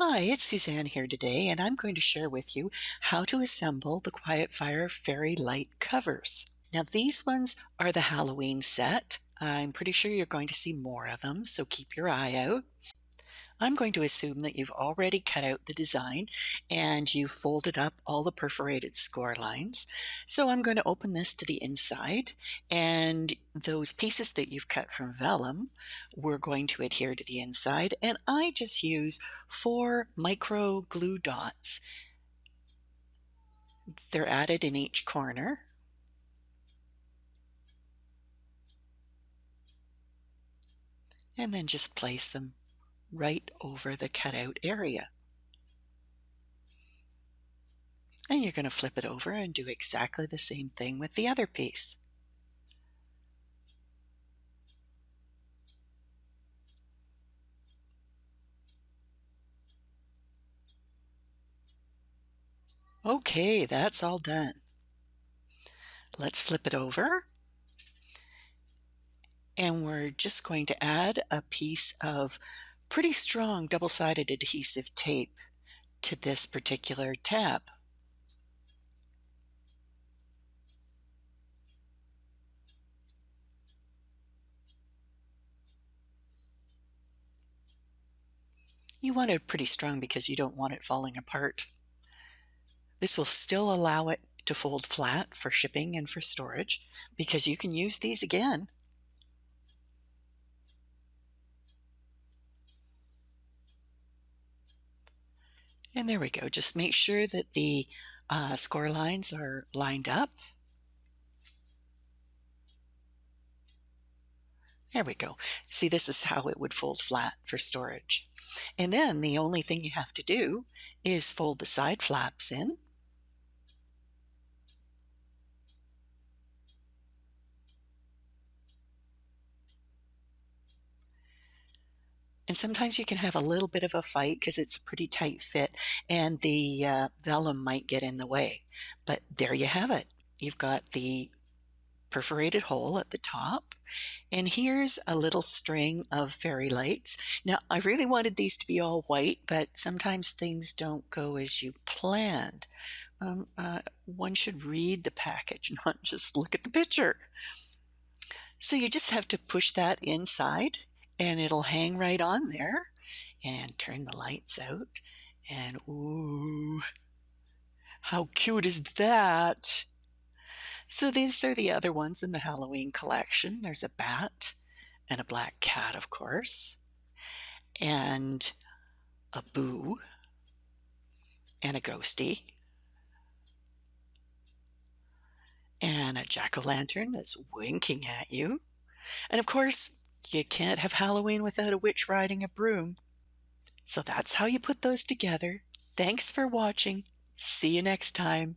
Hi, it's Suzanne here today, and I'm going to share with you how to assemble the Quietfire fairy light covers. Now, these ones are the Halloween set. I'm pretty sure you're going to see more of them, so keep your eye out. I'm going to assume that you've already cut out the design and you've folded up all the perforated score lines. So I'm going to open this to the inside, and those pieces that you've cut from vellum, we're going to adhere to the inside, and I just use 4 micro glue dots. They're added in each corner. And then just place them right over the cutout area. And you're going to flip it over and do exactly the same thing with the other piece. Okay, that's all done. Let's flip it over. And we're just going to add a piece of pretty strong double-sided adhesive tape to this particular tab. You want it pretty strong because you don't want it falling apart. This will still allow it to fold flat for shipping and for storage because you can use these again. And there we go. Just make sure that the score lines are lined up. There we go. See, this is how it would fold flat for storage. And then the only thing you have to do is fold the side flaps in. And sometimes you can have a little bit of a fight because it's a pretty tight fit and the vellum might get in the way. But there you have it. You've got the perforated hole at the top, and here's a little string of fairy lights. Now, I really wanted these to be all white, but sometimes things don't go as you planned. One should read the package, not just look at the picture. So you just have to push that inside and it'll hang right on there, and turn the lights out, and ooh, how cute is that? So these are the other ones in the Halloween collection. There's a bat and a black cat, of course, and a boo and a ghosty and a jack-o'-lantern that's winking at you. And of course, you can't have Halloween without a witch riding a broom. So that's how you put those together. Thanks for watching. See you next time.